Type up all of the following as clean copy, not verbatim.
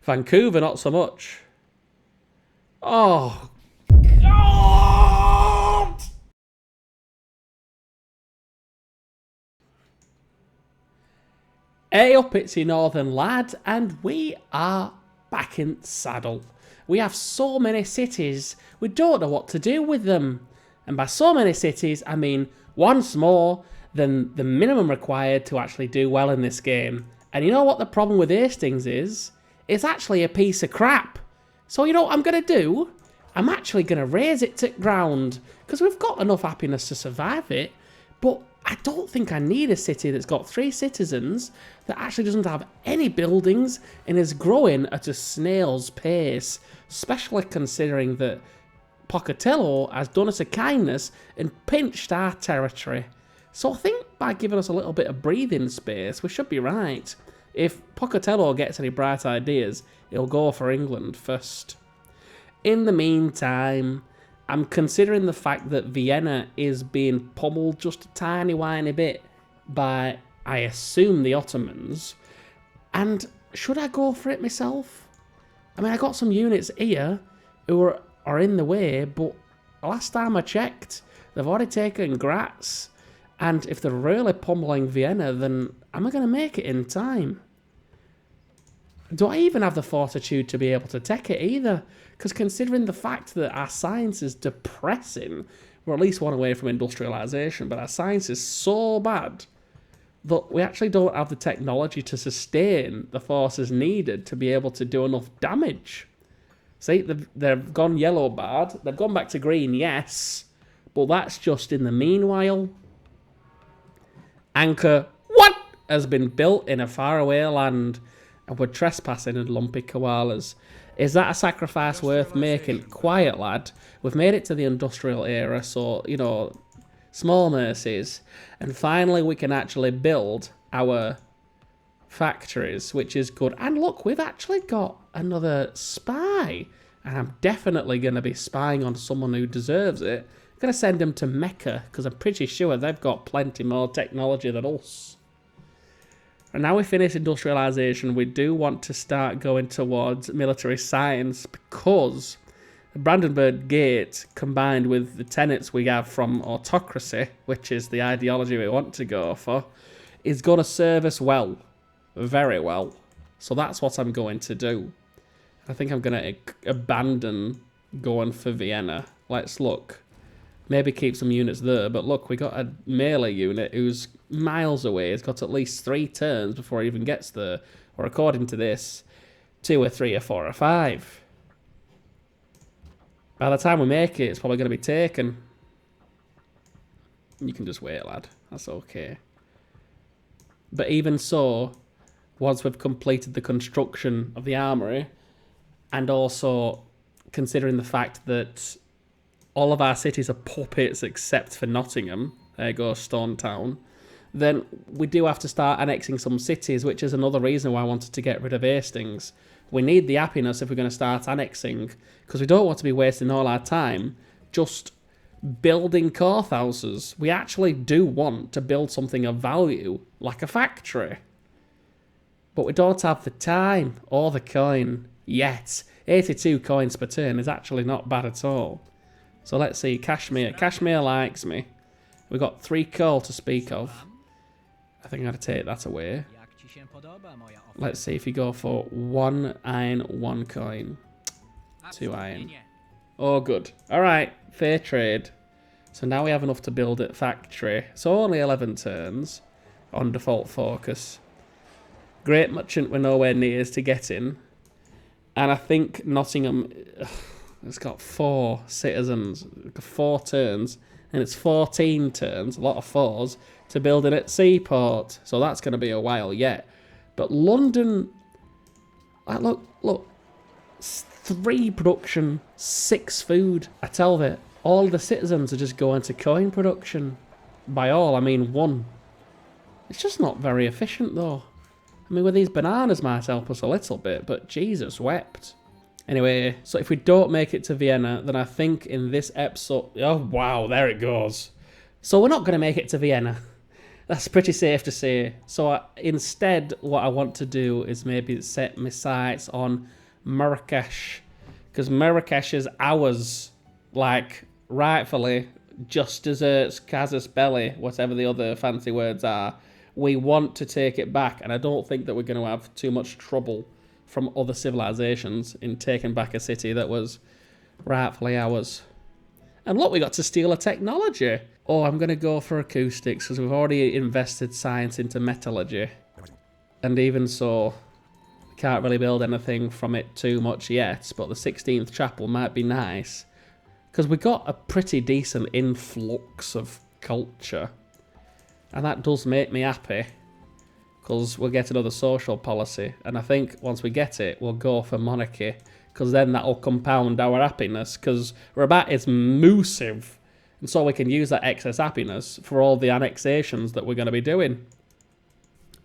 Vancouver, not so much. Oh. God! Hey up, it's your northern lad, and we are back in saddle. We have so many cities, we don't know what to do with them. And by so many cities, I mean once more than the minimum required to actually do well in this game. And you know what the problem with Hastings is? It's actually a piece of crap. So you know what I'm going to do? I'm actually going to raise it to ground, because we've got enough happiness to survive it, but I don't think I need a city that's got 3 citizens, that actually doesn't have any buildings, and is growing at a snail's pace, especially considering that Pocatello has done us a kindness and pinched our territory. So I think by giving us a little bit of breathing space, we should be right. If Pocatello gets any bright ideas, he'll go for England first. In the meantime, I'm considering the fact that Vienna is being pummeled just a tiny whiny bit by, I assume, the Ottomans. And should I go for it myself? I mean, I got some units here who are in the way, but last time I checked, they've already taken Graz. And if they're really pummeling Vienna, then am I going to make it in time? Do I even have the fortitude to be able to take it either? Because considering the fact that our science is depressing, we're at least one away from industrialisation, but our science is so bad that we actually don't have the technology to sustain the forces needed to be able to do enough damage. See, they've gone yellow bad, they've gone back to green, yes, but that's just in the meanwhile. Anchor, what? Has been built in a faraway land, and we're trespassing in lumpy koalas. Is that a sacrifice worth making? Quiet, lad. We've made it to the industrial era, so, you know, small mercies. And finally we can actually build our factories, which is good. And look, we've actually got another spy. And I'm definitely going to be spying on someone who deserves it. I'm going to send them to Mecca, because I'm pretty sure they've got plenty more technology than us. And now we finish industrialisation, we do want to start going towards military science, because the Brandenburg Gate, combined with the tenets we have from autocracy, which is the ideology we want to go for, is going to serve us well. Very well. So that's what I'm going to do. I think I'm going to abandon going for Vienna. Let's look. Maybe keep some units there, but look, we got a melee unit who's miles away. It's got at least 3 turns before it even gets there. Or according to this, 2 or 3 or 4 or 5. By the time we make it, it's probably going to be taken. You can just wait, lad. That's okay. But even so, once we've completed the construction of the armory, and also considering the fact that all of our cities are puppets except for Nottingham, there goes Stone Town, then we do have to start annexing some cities, which is another reason why I wanted to get rid of Hastings. We need the happiness if we're going to start annexing, because we don't want to be wasting all our time just building courthouses. We actually do want to build something of value, like a factory. But we don't have the time or the coin yet. 82 coins per turn is actually not bad at all. So let's see, Kashmir. Kashmir likes me. We've got 3 coal to speak of. I think I'm going to take that away. Let's see if you go for 1 iron, 1 coin. 2 iron. Oh, good. Alright, fair trade. So now we have enough to build a factory. So only 11 turns on default focus. Great Merchant we're nowhere near to getting. And I think Nottingham... It's got 4 citizens, 4 turns, and it's 14 turns, a lot of 4s, to build it at Seaport. So that's going to be a while yet. But London, like, look, 3 production, 6 food. I tell you, all the citizens are just going to coin production. By all, I mean 1. It's just not very efficient, though. I mean, with these bananas might help us a little bit, but Jesus wept. Anyway, so if we don't make it to Vienna, then I think in this episode... Oh, wow, there it goes. So we're not going to make it to Vienna. That's pretty safe to say. So instead, what I want to do is maybe set my sights on Marrakesh. Because Marrakesh is ours. Like, rightfully, just desserts, casus belli, whatever the other fancy words are. We want to take it back, and I don't think that we're going to have too much trouble from other civilizations in taking back a city that was rightfully ours. And look, we got to steal a technology. Oh, I'm going to go for acoustics because we've already invested science into metallurgy. And even so, we can't really build anything from it too much yet, but the 16th chapel might be nice. Because we got a pretty decent influx of culture. And that does make me happy. Because we'll get another social policy. And I think once we get it, we'll go for monarchy. Because then that'll compound our happiness. Because Rabat is massive. And so we can use that excess happiness for all the annexations that we're going to be doing.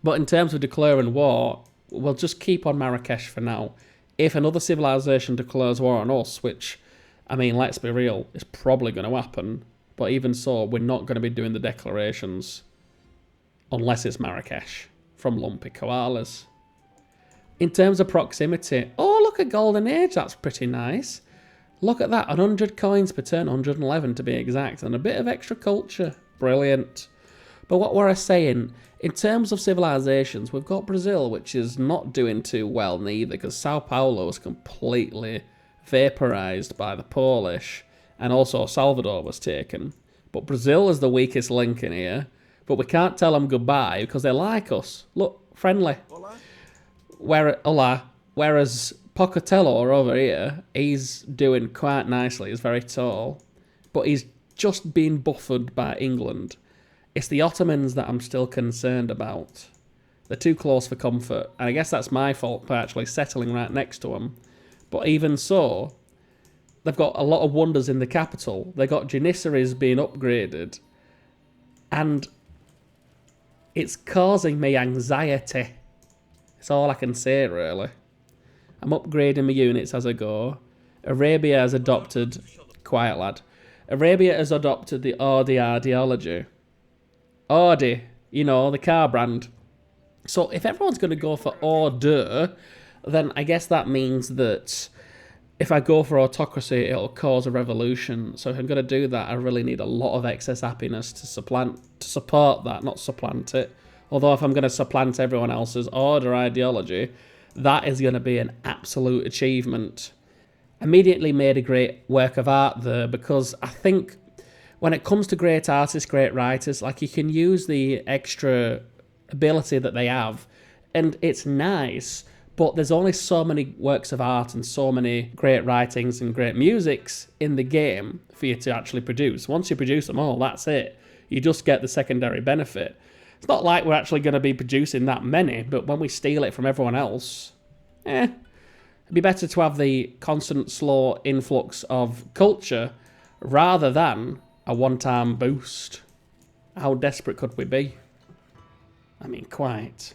But in terms of declaring war, we'll just keep on Marrakesh for now. If another civilization declares war on us, which, I mean, let's be real, is probably going to happen. But even so, we're not going to be doing the declarations unless it's Marrakesh from lumpy koalas. In terms of proximity, oh, look at Golden Age, that's pretty nice. Look at that, 100 coins per turn, 111 to be exact, and a bit of extra culture. Brilliant. But what were I saying? In terms of civilizations, we've got Brazil, which is not doing too well neither, because Sao Paulo was completely vaporized by the Polish, and also Salvador was taken. But Brazil is the weakest link in here, but we can't tell them goodbye because they like us. Look, friendly. Hola. Whereas Pocatello over here, he's doing quite nicely. He's very tall, but he's just been buffered by England. It's the Ottomans that I'm still concerned about. They're too close for comfort, and I guess that's my fault for actually settling right next to them. But even so, they've got a lot of wonders in the capital. They've got Janissaries being upgraded, and it's causing me anxiety. That's all I can say, really. I'm upgrading my units as I go. Arabia has adopted... Quiet, lad. Arabia has adopted the Audi ideology. Audi, you know, the car brand. So if everyone's going to go for order, then I guess that means that if I go for autocracy, it'll cause a revolution. So if I'm going to do that, I really need a lot of excess happiness to support that, not supplant it. Although if I'm going to supplant everyone else's order ideology, that is going to be an absolute achievement. Immediately made a great work of art there, because I think when it comes to great artists, great writers, like, you can use the extra ability that they have, and it's nice, but there's only so many works of art and so many great writings and great musics in the game for you to actually produce. Once you produce them all, that's it. You just get the secondary benefit. It's not like we're actually going to be producing that many, but when we steal it from everyone else, it'd be better to have the constant, slow influx of culture rather than a one-time boost. How desperate could we be? I mean, quite.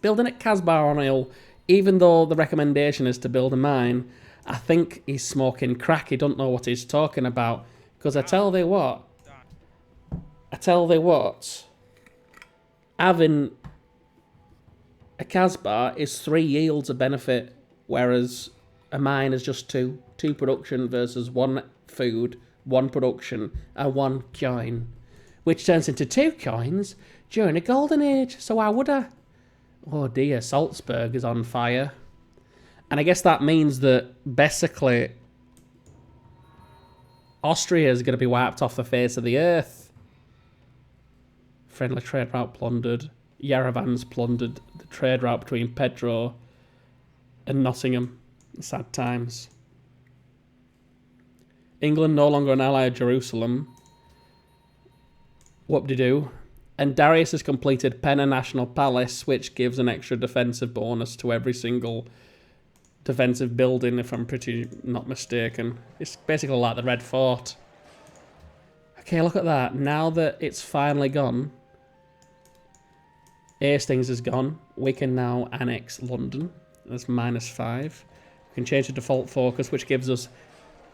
Building at Casbah on Hill, even though the recommendation is to build a mine, I think he's smoking crack. He don't know what he's talking about. Because I tell thee what, having a Casbah is 3 yields of benefit, whereas a mine is just 2. 2 production versus 1 food, 1 production, and 1 coin. Which turns into 2 coins during a golden age, so why would I? Oh dear, Salzburg is on fire. And I guess that means that basically Austria is going to be wiped off the face of the earth. Friendly trade route plundered. Yerevan's plundered the trade route between Pedro and Nottingham. Sad times. England no longer an ally of Jerusalem. Whoop-de-doo. And Darius has completed Penna National Palace, which gives an extra defensive bonus to every single defensive building, if I'm pretty not mistaken. It's basically like the Red Fort. Okay, look at that. Now that it's finally gone, Hastings is gone, we can now annex London. That's -5. We can change the default focus, which gives us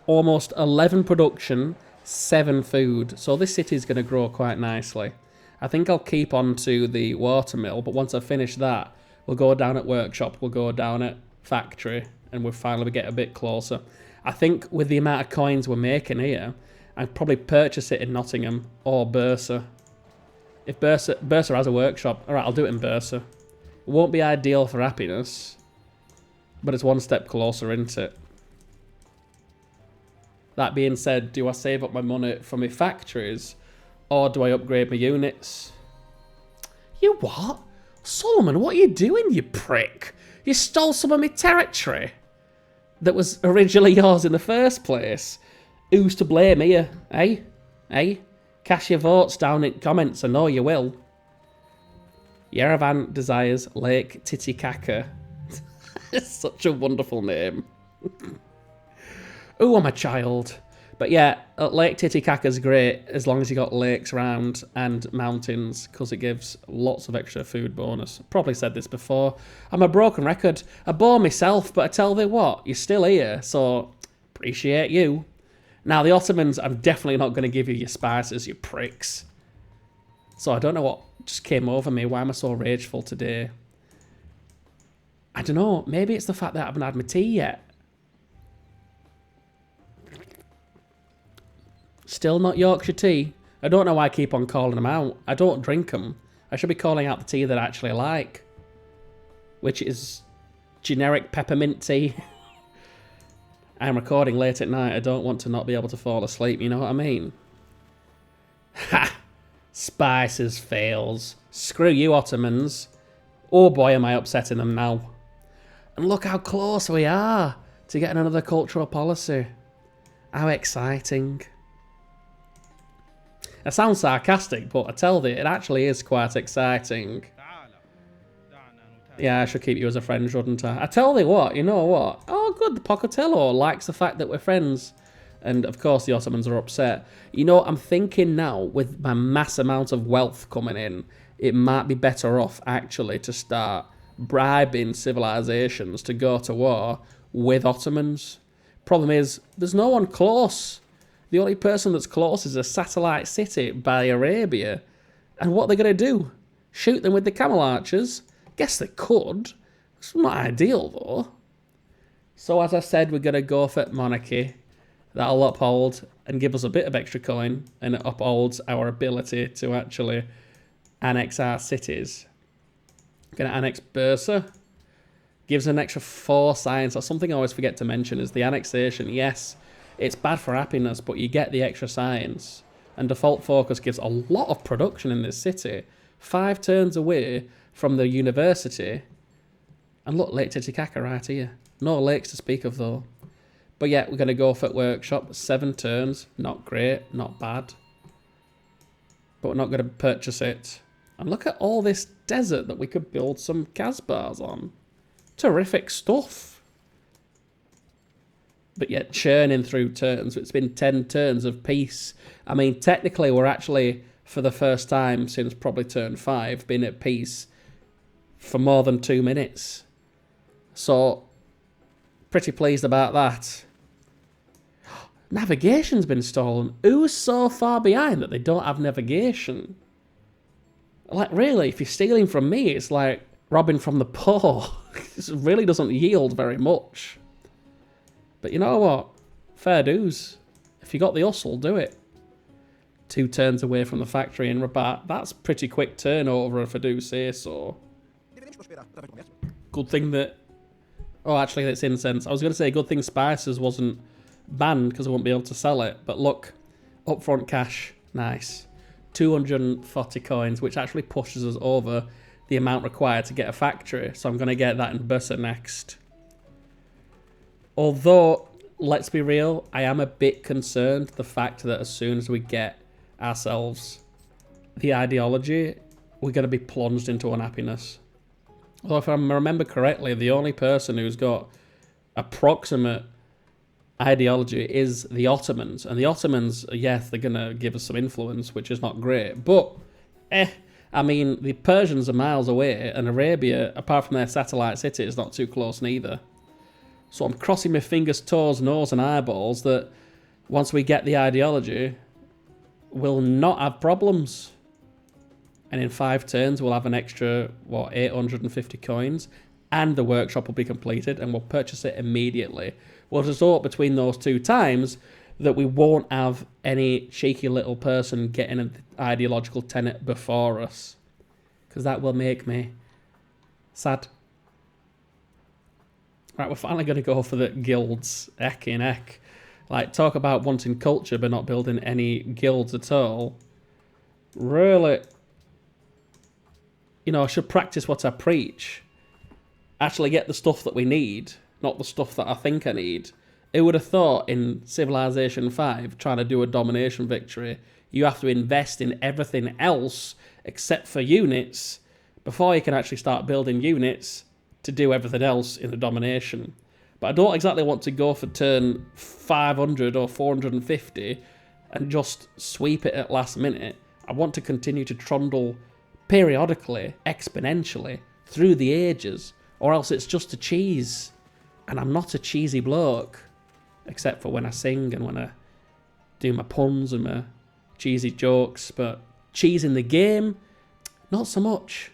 almost 11 production, 7 food. So this city is going to grow quite nicely. I think I'll keep on to the watermill, but once I finish that, we'll go down at workshop, we'll go down at factory, and we'll finally get a bit closer. I think with the amount of coins we're making here, I'd probably purchase it in Nottingham or Bursa. If Bursa has a workshop, alright, I'll do it in Bursa. It won't be ideal for happiness, but it's one step closer, isn't it? That being said, do I save up my money for my factories, or do I upgrade my units? You what? Solomon, what are you doing, you prick? You stole some of my territory that was originally yours in the first place. Who's to blame here, eh? Eh? Cast your votes down in comments, I know you will. Yerevan desires Lake Titicaca. It's such a wonderful name. Ooh, I'm a child. But yeah, Lake Titicaca's great as long as you got lakes around and mountains, because it gives lots of extra food bonus. Probably said this before. I'm a broken record. I bore myself, but I tell thee what, you're still here, so appreciate you. Now, the Ottomans, I'm definitely not going to give you your spices, you pricks. So I don't know what just came over me. Why am I so rageful today? I don't know. Maybe it's the fact that I haven't had my tea yet. Still not Yorkshire tea. I don't know why I keep on calling them out. I don't drink them. I should be calling out the tea that I actually like, which is generic peppermint tea. I'm recording late at night. I don't want to not be able to fall asleep, you know what I mean? Ha! Spices fails. Screw you, Ottomans. Oh boy, am I upsetting them now. And look how close we are to getting another cultural policy. How exciting. I sound sarcastic, but I tell thee, it actually is quite exciting. Yeah, I should keep you as a friend, shouldn't I? I tell thee what, you know what? Oh, good, the Pocatello likes the fact that we're friends. And, of course, the Ottomans are upset. You know, I'm thinking now, with my mass amount of wealth coming in, it might be better off, actually, to start bribing civilizations to go to war with Ottomans. Problem is, there's no one close. The only person that's close is a satellite city by Arabia. And what are they going to do? Shoot them with the camel archers? Guess they could. It's not ideal, though. So, as I said, we're going to go for monarchy. That'll uphold and give us a bit of extra coin, and it upholds our ability to actually annex our cities. Going to annex Bursa. Gives an extra 4 science. That's something I always forget to mention is the annexation. Yes, it's bad for happiness, but you get the extra science. And default focus gives a lot of production in this city. 5 turns away from the university. And look, Lake Titicaca right here. No lakes to speak of, though. But yeah, we're going to go for workshop. 7 turns. Not great, not bad. But we're not going to purchase it. And look at all this desert that we could build some Casbahs on. Terrific stuff. But yet churning through turns. It's been 10 turns of peace. I mean, technically we're actually, for the first time since probably turn 5, been at peace for more than 2 minutes. So, pretty pleased about that. Navigation's been stolen. Who's so far behind that they don't have navigation? Like, really, if you're stealing from me, it's like robbing from the poor. It really doesn't yield very much. But you know what? Fair dues. If you got the hustle, do it. 2 turns away from the factory in Rabat. That's pretty quick turnover, if I do say so. Good thing that... Oh, actually, that's incense. I was going to say, good thing spices wasn't banned because I wouldn't be able to sell it. But look, upfront cash. Nice. 240 coins, which actually pushes us over the amount required to get a factory. So I'm going to get that in Bursa next. Although, let's be real, I am a bit concerned the fact that as soon as we get ourselves the ideology, we're going to be plunged into unhappiness. Although if I remember correctly, the only person who's got approximate ideology is the Ottomans. And the Ottomans, yes, they're going to give us some influence, which is not great. But, I mean, the Persians are miles away, and Arabia, apart from their satellite city, is not too close neither. So I'm crossing my fingers, toes, nose, and eyeballs that once we get the ideology, we'll not have problems. And in 5 turns, we'll have an extra, 850 coins. And the workshop will be completed, and we'll purchase it immediately. We'll resort between those 2 times that we won't have any cheeky little person getting an ideological tenet before us. Because that will make me sad. Right, we're finally going to go for the guilds. Heck in heck. Like, talk about wanting culture but not building any guilds at all. Really, you know, I should practice what I preach. Actually get the stuff that we need, not the stuff that I think I need. Who would have thought in Civilization 5, trying to do a domination victory, you have to invest in everything else except for units before you can actually start building units to do everything else in the domination. But I don't exactly want to go for turn 500 or 450 and just sweep it at last minute. I want to continue to trundle periodically, exponentially, through the ages, or else it's just a cheese. And I'm not a cheesy bloke, except for when I sing and when I do my puns and my cheesy jokes, but cheese in the game, not so much.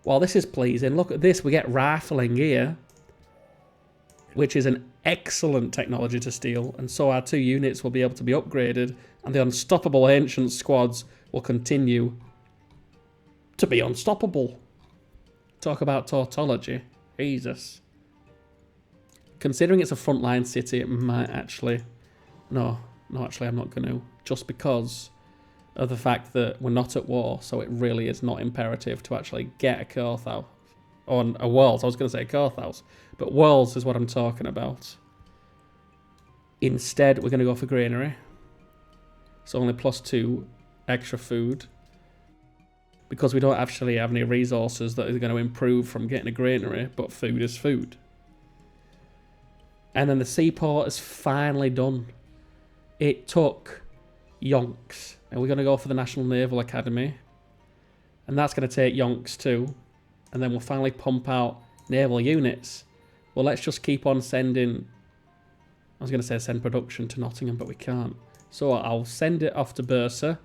Well, this is pleasing. Look at this. We get rifling here, which is an excellent technology to steal, and so our 2 units will be able to be upgraded, and the unstoppable ancient squads will continue to be unstoppable. Talk about tautology. Jesus. Considering it's a frontline city, it might actually... No, actually, I'm not going to. Just because of the fact that we're not at war, so it really is not imperative to actually get a courthouse. Or a world. I was going to say a courthouse. But worlds is what I'm talking about. Instead, we're going to go for granary. So only +2 extra food. Because we don't actually have any resources that are going to improve from getting a granary, but food is food. And then the seaport is finally done. It took yonks. And we're going to go for the National Naval Academy. And that's going to take yonks too. And then we'll finally pump out naval units. Well, let's just keep on sending... I was going to say send production to Nottingham, but we can't. So I'll send it off to Bursa.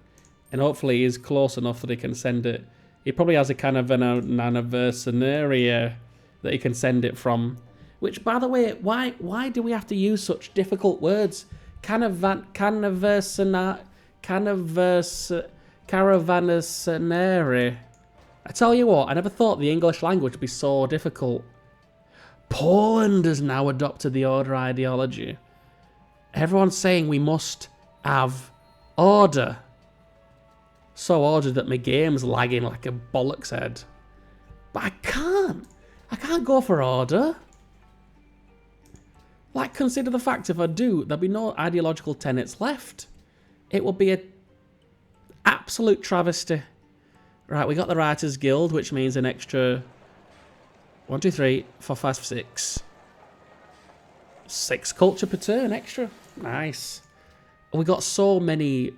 And hopefully he's close enough that he can send it. He probably has a kind of an anniversary that he can send it from. Which, by the way, why do we have to use such difficult words? Caravansary. I tell you what, I never thought the English language would be so difficult. Poland has now adopted the order ideology. Everyone's saying we must have order. So ordered that my game's lagging like a bollocks head. But I can't. I can't go for order. Like, consider the fact if I do, there'll be no ideological tenets left. It will be an absolute travesty. Right, we got the Writers Guild, which means an extra 1, 2, 3, 4, 5, 6. 6 culture per turn extra. Nice. We got so many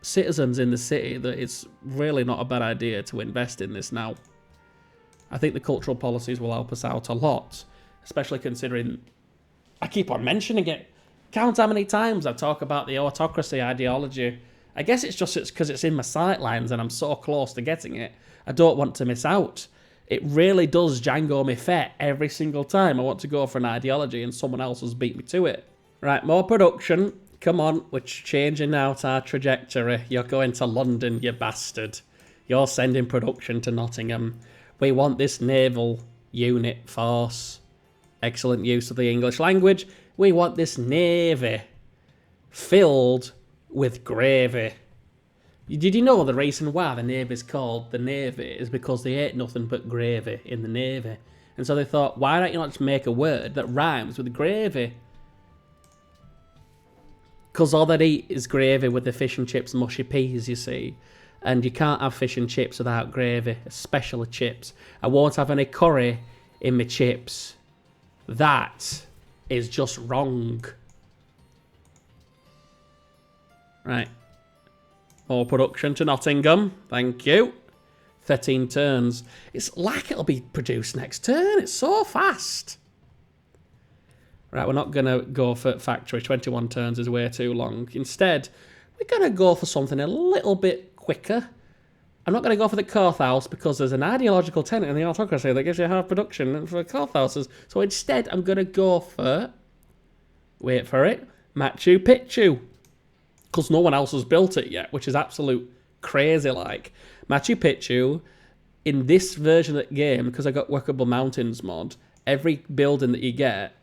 citizens in the city that it's really not a bad idea to invest in this now. I think the cultural policies will help us out a lot, especially considering I keep on mentioning it. Count how many times I talk about the autocracy ideology. I guess it's just because it's in my sightlines and I'm so close to getting it. I don't want to miss out. It really does Django me fet every single time I want to go for an ideology and someone else has beat me to it. Right, more production. Come on, we're changing out our trajectory. You're going to London, you bastard. You're sending production to Nottingham. We want this naval unit force. Excellent use of the English language. We want this navy filled with gravy. Did you know the reason why the navy's called the navy is because they ate nothing but gravy in the navy? And so they thought, why don't you not just make a word that rhymes with gravy? Because all they eat is gravy with the fish and chips and mushy peas, you see. And you can't have fish and chips without gravy, especially chips. I won't have any curry in my chips. That is just wrong. Right. More production to Nottingham. Thank you. 13 turns. It's like it'll be produced next turn. It's so fast. Right, we're not going to go for factory. 21 turns is way too long. Instead, we're going to go for something a little bit quicker. I'm not going to go for the Courthouse because there's an ideological tenet in the autocracy that gives you half production for Courthouses. So instead, I'm going to go for, wait for it, Machu Picchu. Because no one else has built it yet, which is absolute crazy like. Machu Picchu, in this version of the game, because I got Workable Mountains mod, every building that you get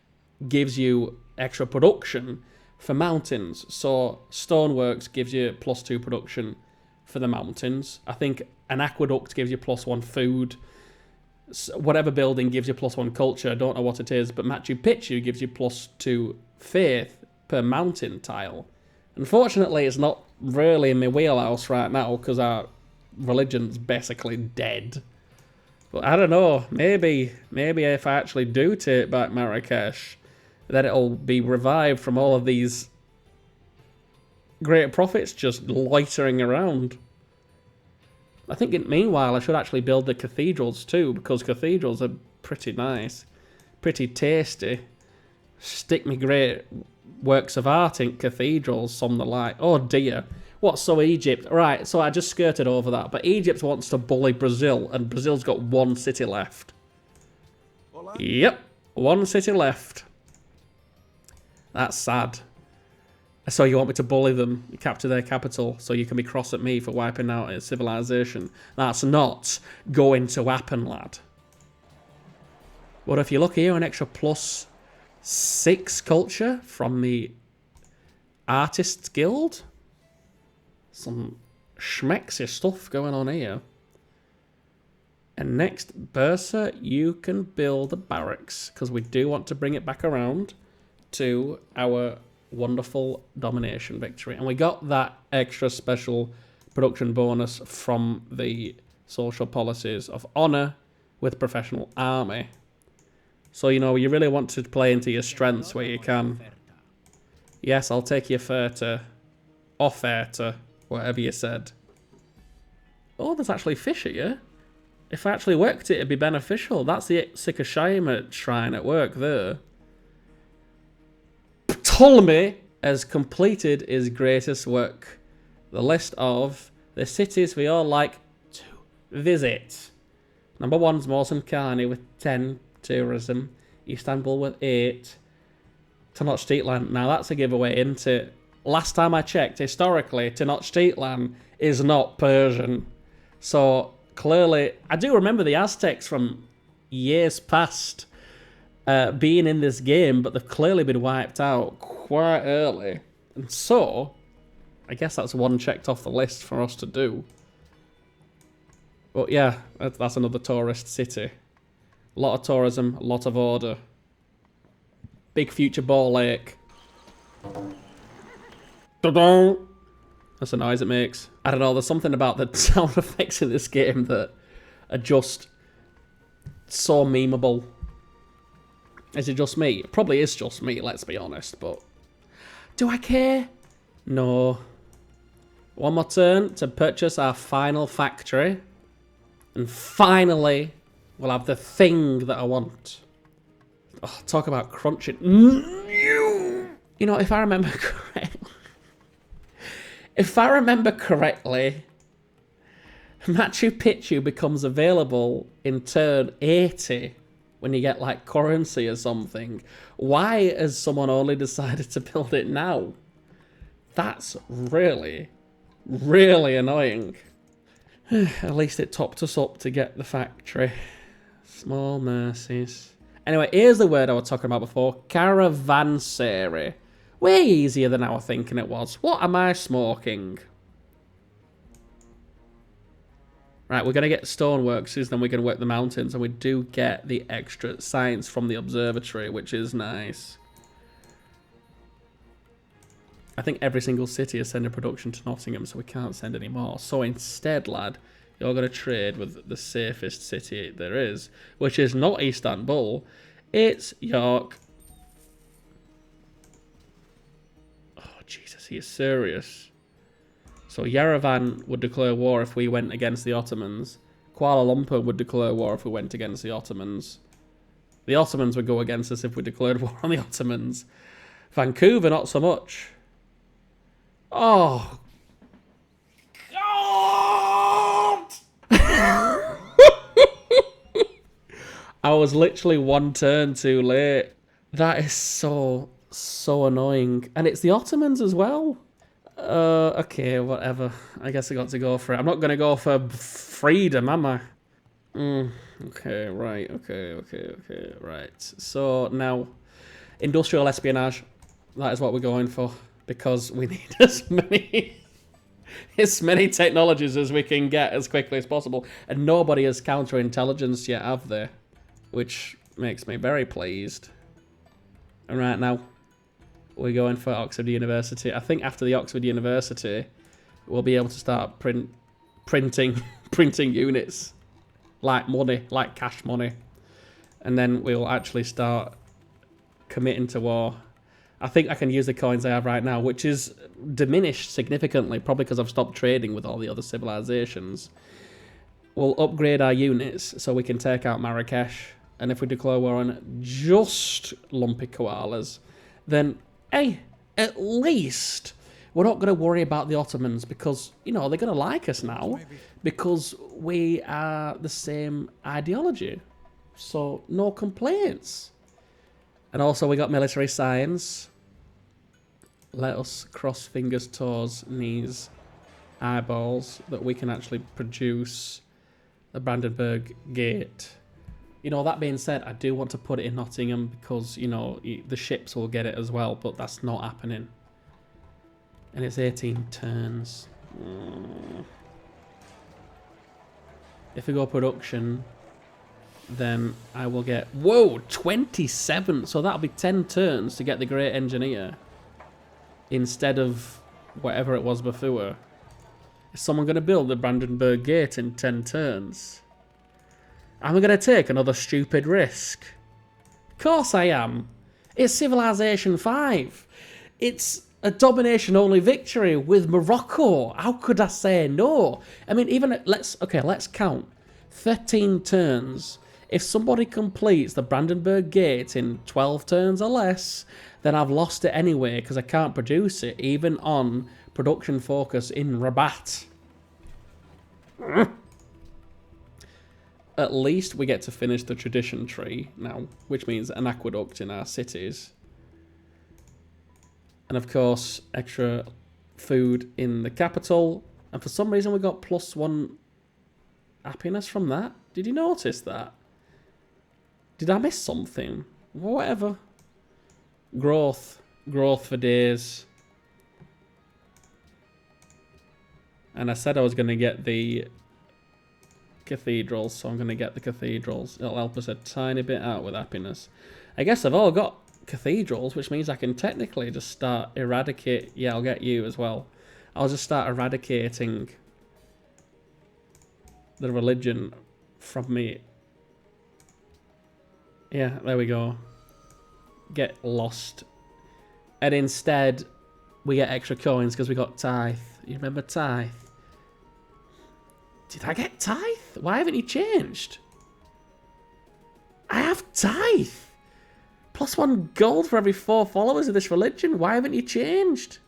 gives you extra production for mountains. So Stoneworks gives you +2 production for the mountains. I think an aqueduct gives you +1 food. Whatever building gives you +1 culture. I don't know what it is, but Machu Picchu gives you +2 faith per mountain tile. Unfortunately, it's not really in my wheelhouse right now because our religion's basically dead. But I don't know. Maybe if I actually do take back Marrakesh, then it'll be revived from all of these great prophets just loitering around. I think meanwhile I should actually build the cathedrals too, because cathedrals are pretty nice, pretty tasty. Stick me great works of art in cathedrals, some the like. Oh dear. What, so Egypt? Right, so I just skirted over that, but Egypt wants to bully Brazil, and Brazil's got 1 city left. Hola. Yep, 1 city left. That's sad. So you want me to bully them, capture their capital, so you can be cross at me for wiping out a civilization? That's not going to happen, lad. But if you look here, an extra +6 culture from the Artists Guild. Some schmexy stuff going on here. And next, Bursa, you can build a barracks, because we do want to bring it back around to our wonderful domination victory. And we got that extra special production bonus from the social policies of honour with professional army. So, you know, you really want to play into your strengths where you can. Yes, I'll take your offerta, whatever you said. Oh, there's actually fish here. If I actually worked it, it'd be beneficial. That's the Sikashima shrine at work there. Ptolemy has completed his greatest work. The list of the cities we all like to visit. Number 1's Mosun Kani with 10 tourism. Istanbul with 8. Tenochtitlan. Now that's a giveaway, isn't it? Last time I checked, historically, Tenochtitlan is not Persian. So clearly, I do remember the Aztecs from years past being in this game, but they've clearly been wiped out quite early. And so, I guess that's one checked off the list for us to do. But yeah, that's another tourist city. A lot of tourism, a lot of order. Big future ball lake. Da-dong! That's the noise it makes. I don't know, there's something about the sound effects in this game that are just so memeable. Is it just me? It probably is just me, let's be honest, but do I care? No. One more turn to purchase our final factory. And finally, we'll have the thing that I want. Oh, talk about crunching. You know, if I remember correctly, Machu Picchu becomes available in turn 80 when you get like currency or something. Why has someone only decided to build it now? That's really, really annoying. At least it topped us up to get the factory. Small mercies. Anyway, here's the word I was talking about before. Caravanserai. Way easier than I was thinking it was. What am I smoking? Right, we're going to get stoneworks, then we're going to work the mountains, and we do get the extra science from the observatory, which is nice. I think every single city is sending production to Nottingham, so we can't send any more. So instead, lad, you're going to trade with the safest city there is, which is not Istanbul, it's York. Oh, Jesus, he is serious. So Yerevan would declare war if we went against the Ottomans. Kuala Lumpur would declare war if we went against the Ottomans. The Ottomans would go against us if we declared war on the Ottomans. Vancouver, not so much. Oh. God! I was literally one turn too late. That is so annoying. And it's the Ottomans as well. Okay, whatever. I guess I got to go for it. I'm not going to go for freedom, am I? Okay, right, okay, right. So now, industrial espionage. That is what we're going for. Because we need as many technologies as we can get as quickly as possible. And nobody has counterintelligence yet, have they? Which makes me very pleased. And right now, we're going for Oxford University. I think after the Oxford University, we'll be able to start printing units. Like money, like cash money. And then we'll actually start committing to war. I think I can use the coins I have right now, which is diminished significantly, probably because I've stopped trading with all the other civilizations. We'll upgrade our units so we can take out Marrakesh. And if we declare war on just lumpy koalas, then, hey, at least we're not going to worry about the Ottomans because, you know, they're going to like us now because we are the same ideology. So, no complaints. And also we got military science. Let us cross fingers, toes, knees, eyeballs that we can actually produce the Brandenburg Gate. You know, that being said, I do want to put it in Nottingham because, you know, the ships will get it as well, but that's not happening. And it's 18 turns. If we go production, then I will get... Whoa, 27! So that'll be 10 turns to get the Great Engineer. Instead of whatever it was before. Is someone going to build the Brandenburg Gate in 10 turns? Am I going to take another stupid risk? Of course I am. It's Civilization 5. It's a domination-only victory with Morocco. How could I say no? I mean, even... Let's count. 13 turns. If somebody completes the Brandenburg Gate in 12 turns or less, then I've lost it anyway because I can't produce it, even on production focus in Rabat. At least we get to finish the tradition tree now, which means an aqueduct in our cities. And of course, extra food in the capital. And for some reason we got +1 happiness from that. Did you notice that? Did I miss something? Whatever. Growth for days. And I said I was going to get the cathedrals, so I'm going to get the cathedrals. It'll help us a tiny bit out with happiness. I guess I've all got cathedrals, which means I can technically just start eradicate. Yeah, I'll get you as well. I'll just start eradicating the religion from me. Yeah, there we go. Get lost. And instead, we get extra coins because we got tithe. You remember tithe? Did I get tithe? Why haven't you changed? I have tithe. +1 gold for every 4 followers of this religion. Why haven't you changed?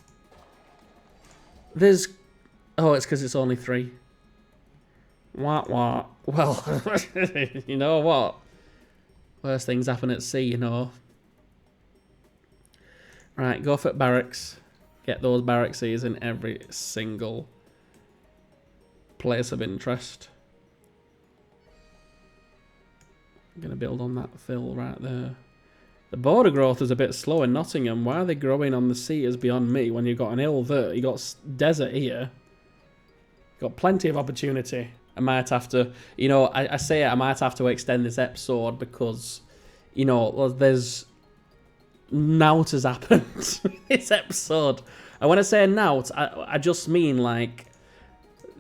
There's... Oh, it's because it's only 3. What? Well, you know what? Worst things happen at sea, you know. Right, go for barracks. Get those barracks in every single place of interest. I'm going to build on that fill right there. The border growth is a bit slow in Nottingham. Why are they growing on the sea is beyond me when you've got an hill there. You've got desert here. You've got plenty of opportunity. I might have to, you know, I say I might have to extend this episode because, you know, there's... Nout has happened this episode. And when I say nout, I just mean like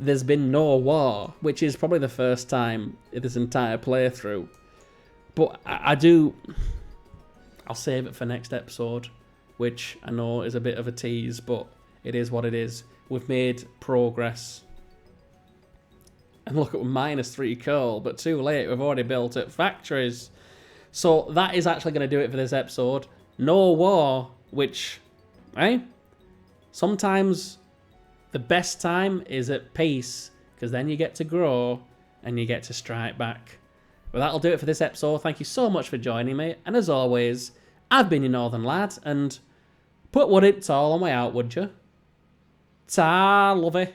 there's been no war, which is probably the first time in this entire playthrough. But I'll save it for next episode, which I know is a bit of a tease, but it is what it is. We've made progress. And look at -3 coal, but too late, we've already built it. Factories. So that is actually going to do it for this episode. No war, which, sometimes the best time is at peace, because then you get to grow and you get to strike back. But that'll do it for this episode. Thank you so much for joining me. And as always, I've been your Northern Lad, and put what it's all on my out, would you? Ta, lovey.